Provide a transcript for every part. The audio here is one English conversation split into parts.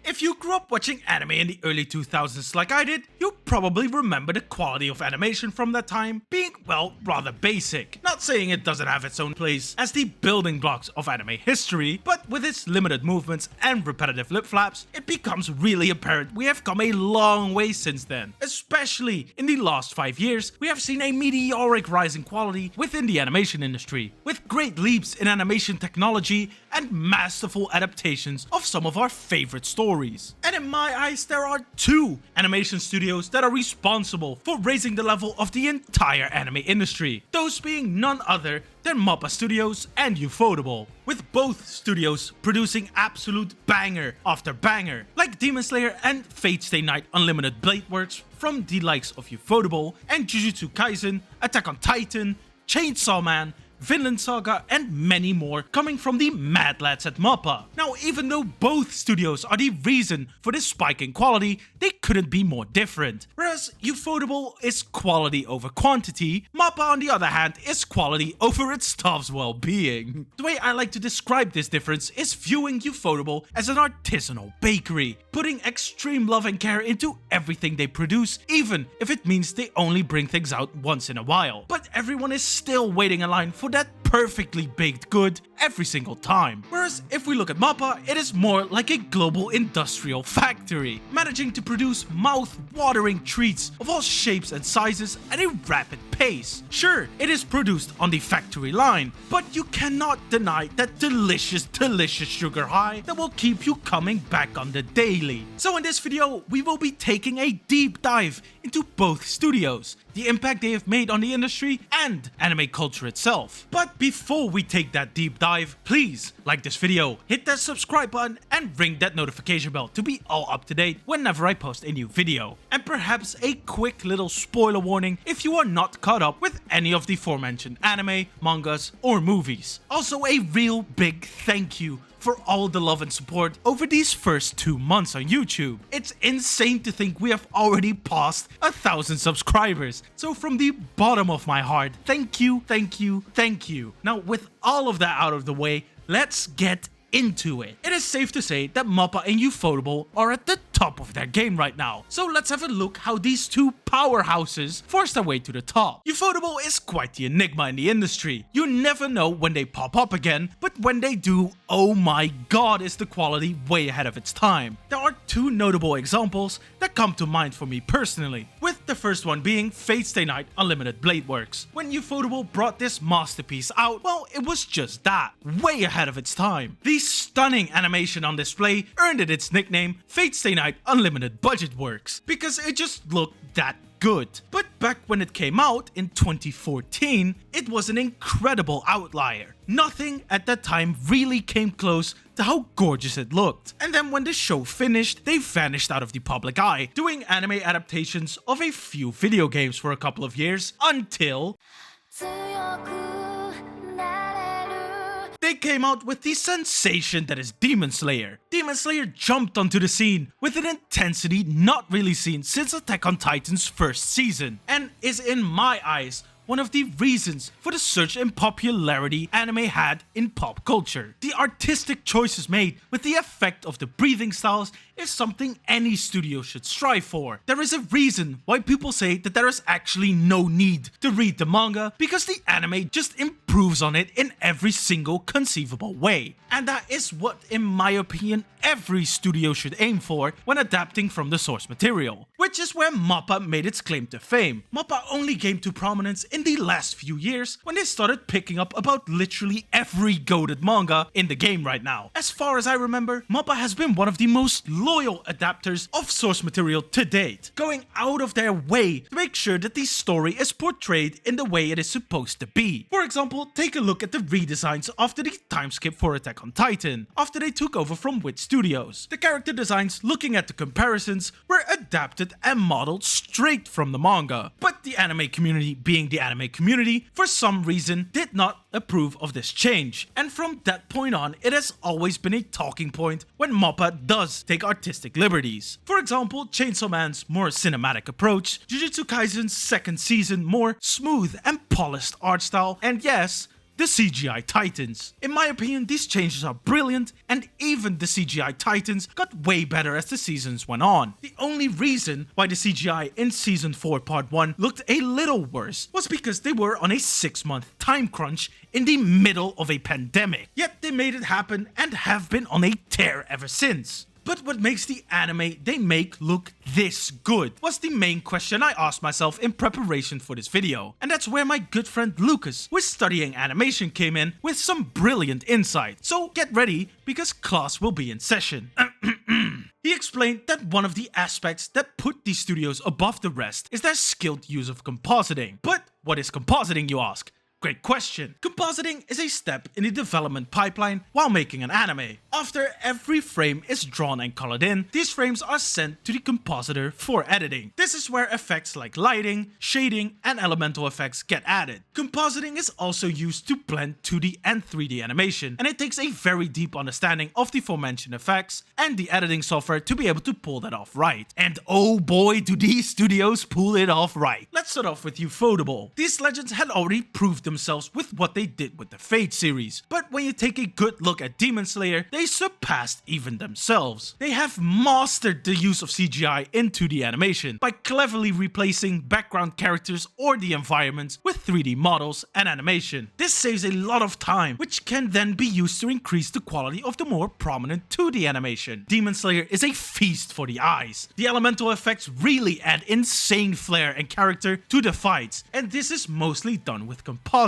If you grew up watching anime in the early 2000s like I did, you probably remember the quality of animation from that time being, well, rather basic. Not saying it doesn't have its own place as the building blocks of anime history, but with its limited movements and repetitive lip flaps, it becomes really apparent we have come a long way since then. Especially in the last 5 years, we have seen a meteoric rise in quality within the animation industry, with great leaps in animation technology and masterful adaptations of some of our favorite stories. And in my eyes, there are two animation studios that are responsible for raising the level of the entire anime industry, those being none other than MAPPA Studios and UFOTABLE, with both studios producing absolute banger after banger, like Demon Slayer and Fate Stay Night Unlimited Blade Works from the likes of UFOTABLE, and Jujutsu Kaisen, Attack on Titan, Chainsaw Man, Vinland Saga, and many more coming from the mad lads at MAPPA. Now, even though both studios are the reason for this spike in quality, they couldn't be more different. Whereas UFOTABLE is quality over quantity, MAPPA on the other hand is quality over its staff's well-being. The way I like to describe this difference is viewing UFOTABLE as an artisanal bakery, putting extreme love and care into everything they produce, even if it means they only bring things out once in a while. But everyone is still waiting in line for that perfectly baked good every single time. Whereas if we look at MAPPA, it is more like a global industrial factory, managing to produce mouth-watering treats of all shapes and sizes at a rapid pace. Sure, it is produced on the factory line, but you cannot deny that delicious sugar high that will keep you coming back on the daily. So in this video, we will be taking a deep dive into both studios, the impact they have made on the industry and anime culture itself. But before we take that deep dive, please like this video, hit that subscribe button, and ring that notification bell to be all up to date whenever I post a new video. And perhaps a quick little spoiler warning if you are not caught up with any of the aforementioned anime, mangas, or movies. Also, a real big thank you for all the love and support over these first 2 months on YouTube. It's insane to think we have already passed 1,000 subscribers. So from the bottom of my heart, thank you, thank you, thank you. Now, with all of that out of the way, let's get into it. It is safe to say that MAPPA and UFOTABLE are at the top of their game right now. So let's have a look how these two powerhouses forced their way to the top. UFOTABLE is quite the enigma in the industry. You never know when they pop up again, but when they do, oh my god, is the quality way ahead of its time. There are two notable examples that come to mind for me personally, with the first one being Fate Stay Night Unlimited Blade Works. When UFOTABLE brought this masterpiece out, well, it was just that, way ahead of its time. The stunning animation on display earned it its nickname Fate Stay Night Unlimited Budget Works, because it just looked that good. But back when it came out in 2014, it was an incredible outlier. Nothing at that time really came close to how gorgeous it looked. And then when the show finished, they vanished out of the public eye, doing anime adaptations of a few video games for a couple of years until they came out with the sensation that is Demon Slayer. Demon Slayer jumped onto the scene with an intensity not really seen since Attack on Titan's first season, and is in my eyes one of the reasons for the surge in popularity anime had in pop culture. The artistic choices made with the effect of the breathing styles is something any studio should strive for. There is a reason why people say that there is actually no need to read the manga, because the anime just improves on it in every single conceivable way. And that is what, in my opinion, every studio should aim for when adapting from the source material. Which is where MAPPA made its claim to fame. MAPPA only came to prominence in the last few years when they started picking up about literally every goated manga in the game right now. As far as I remember, MAPPA has been one of the most loyal adapters of source material to date, going out of their way to make sure that the story is portrayed in the way it is supposed to be. For example, take a look at the redesigns after the time skip for Attack on Titan, after they took over from Wit Studios. The character designs, looking at the comparisons, were adapted and modeled straight from the manga. But the anime community, being the anime community, for some reason did not approve of this change. And from that point on, it has always been a talking point when MAPPA does take artistic liberties. For example, Chainsaw Man's more cinematic approach, Jujutsu Kaisen's second season more smooth and polished art style, and yes, the CGI Titans. In my opinion, these changes are brilliant, and even the CGI Titans got way better as the seasons went on. The only reason why the CGI in Season 4 Part 1 looked a little worse was because they were on a 6-month time crunch in the middle of a pandemic. Yet they made it happen and have been on a tear ever since. But what makes the anime they make look this good was the main question I asked myself in preparation for this video. And that's where my good friend Lucas, who is studying animation, came in with some brilliant insight. So get ready, because class will be in session. He explained that one of the aspects that put these studios above the rest is their skilled use of compositing. But what is compositing, you ask? Great question. Compositing is a step in the development pipeline while making an anime. After every frame is drawn and colored in, these frames are sent to the compositor for editing. This is where effects like lighting, shading, and elemental effects get added. Compositing is also used to blend 2D and 3D animation, and it takes a very deep understanding of the aforementioned effects and the editing software to be able to pull that off right. And oh boy, do these studios pull it off right. Let's start off with Ufotable. These legends had already proved themselves with what they did with the Fate series, but when you take a good look at Demon Slayer, they surpassed even themselves. They have mastered the use of CGI in 2D animation by cleverly replacing background characters or the environments with 3D models and animation. This saves a lot of time, which can then be used to increase the quality of the more prominent 2D animation. Demon Slayer is a feast for the eyes. The elemental effects really add insane flair and character to the fights, and this is mostly done with compositing.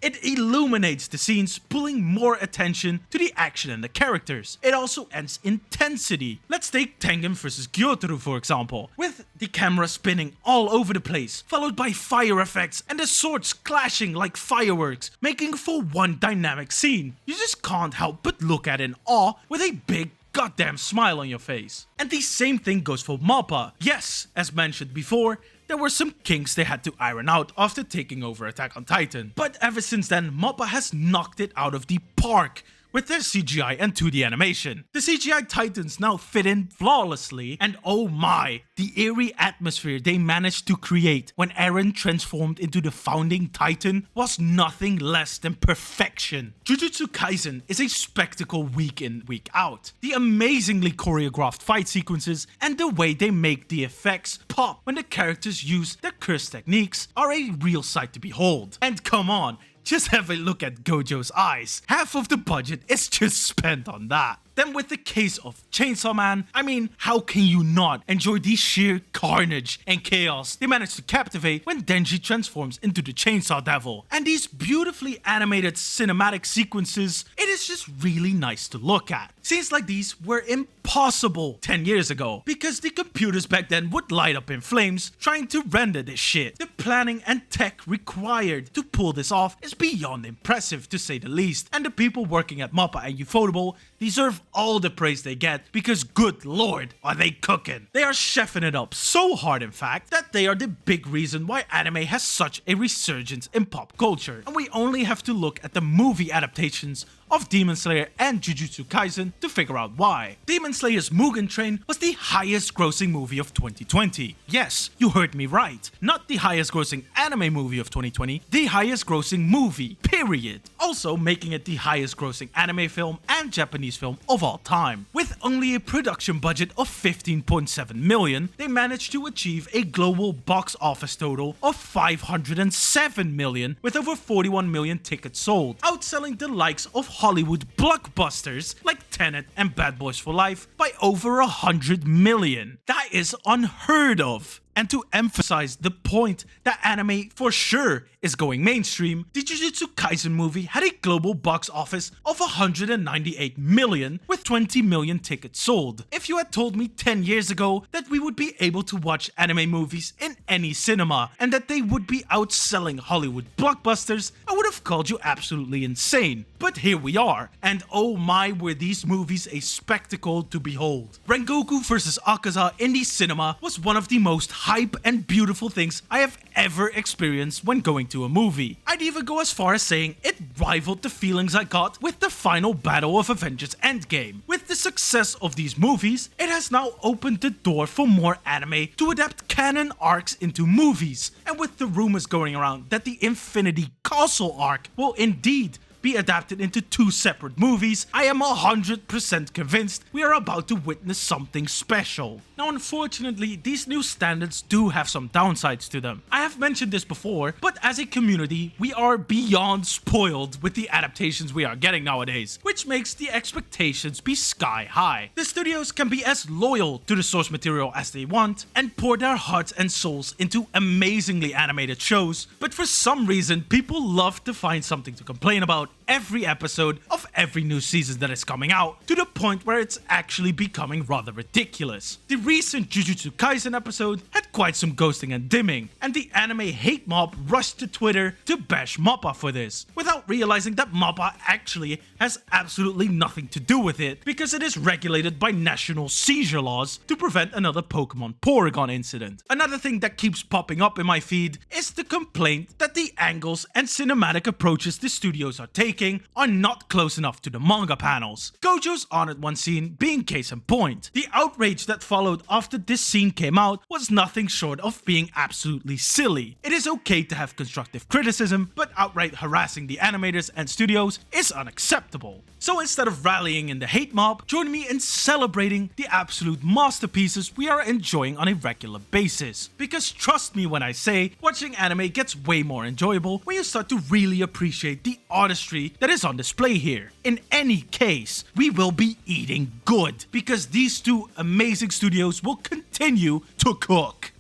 It illuminates the scenes, pulling more attention to the action and the characters. It also adds intensity. Let's take Tengen vs Gyotaro for example, with the camera spinning all over the place, followed by fire effects and the swords clashing like fireworks, making for one dynamic scene. You just can't help but look at it in awe with a big goddamn smile on your face. And the same thing goes for MAPPA. Yes, as mentioned before, there were some kinks they had to iron out after taking over Attack on Titan. But ever since then, MAPPA has knocked it out of the park with their CGI and 2D animation. The CGI Titans now fit in flawlessly, and oh my, the eerie atmosphere they managed to create when Eren transformed into the founding Titan was nothing less than perfection. Jujutsu Kaisen is a spectacle week in, week out. The amazingly choreographed fight sequences and the way they make the effects pop when the characters use their curse techniques are a real sight to behold. And come on, just have a look at Gojo's eyes. Half of the budget is just spent on that. Then with the case of Chainsaw Man, I mean, how can you not enjoy the sheer carnage and chaos they managed to captivate when Denji transforms into the Chainsaw Devil? And these beautifully animated cinematic sequences, it is just really nice to look at. Scenes like these were impossible 10 years ago, because the computers back then would light up in flames trying to render this shit. The planning and tech required to pull this off is beyond impressive, to say the least, and the people working at MAPPA and Ufotable deserve all the praise they get, because good lord are they cooking. They are chefing it up so hard, in fact, that they are the big reason why anime has such a resurgence in pop culture. And we only have to look at the movie adaptations of Demon Slayer and Jujutsu Kaisen to figure out why. Demon Slayer's Mugen Train was the highest grossing movie of 2020. Yes, you heard me right. Not the highest grossing anime movie of 2020, the highest grossing movie, period. Also making it the highest grossing anime film and Japanese film of all time. With only a production budget of 15.7 million, they managed to achieve a global box office total of 507 million, with over 41 million tickets sold, outselling the likes of Hollywood blockbusters like Tenet and Bad Boys for Life by over 100 million. That is unheard of. And to emphasize the point that anime for sure is going mainstream, the Jujutsu Kaisen movie had a global box office of 198 million with 20 million tickets sold. If you had told me 10 years ago that we would be able to watch anime movies in any cinema and that they would be outselling Hollywood blockbusters, I would have called you absolutely insane. But here we are, and oh my, were these movies a spectacle to behold. Rengoku vs Akaza in the cinema was one of the most hype and beautiful things I have ever experienced when going to a movie. I'd even go as far as saying it rivaled the feelings I got with the final battle of Avengers Endgame. With the success of these movies, it has now opened the door for more anime to adapt canon arcs into movies, and with the rumors going around that the Infinity Castle arc will indeed be adapted into 2 separate movies, I am 100% convinced we are about to witness something special. Now unfortunately, these new standards do have some downsides to them. I have mentioned this before, but as a community, we are beyond spoiled with the adaptations we are getting nowadays, which makes the expectations be sky high. The studios can be as loyal to the source material as they want and pour their hearts and souls into amazingly animated shows, but for some reason, people love to find something to complain about every episode of every new season that is coming out, to the point where it's actually becoming rather ridiculous. The recent Jujutsu Kaisen episode had quite some ghosting and dimming, and the anime hate mob rushed to Twitter to bash MAPPA for this, without realizing that MAPPA actually has absolutely nothing to do with it, because it is regulated by national seizure laws to prevent another Pokemon Porygon incident. Another thing that keeps popping up in my feed is the complaint that the angles and cinematic approaches the studios are taking are not close enough to the manga panels. Gojo's honored one scene being case in point. The outrage that followed after this scene came out was nothing short of being absolutely silly. It is okay to have constructive criticism, but outright harassing the animators and studios is unacceptable. So instead of rallying in the hate mob, join me in celebrating the absolute masterpieces we are enjoying on a regular basis. Because trust me when I say, watching anime gets way more enjoyable when you start to really appreciate the artistry that is on display here. In any case, we will be eating good, because these 2 amazing studios will continue to cook.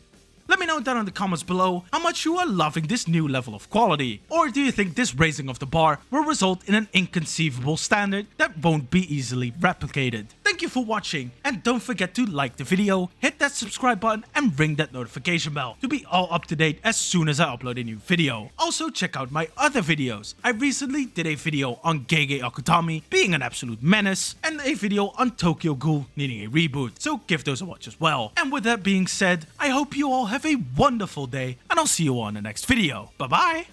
Let me know down in the comments below how much you are loving this new level of quality, or do you think this raising of the bar will result in an inconceivable standard that won't be easily replicated? Thank you for watching, and don't forget to like the video, hit that subscribe button and ring that notification bell to be all up to date as soon as I upload a new video. Also check out my other videos. I recently did a video on Gege Akutami being an absolute menace, and a video on Tokyo Ghoul needing a reboot, so give those a watch as well. And with that being said, I hope you all have a wonderful day, and I'll see you on the next video. Bye bye!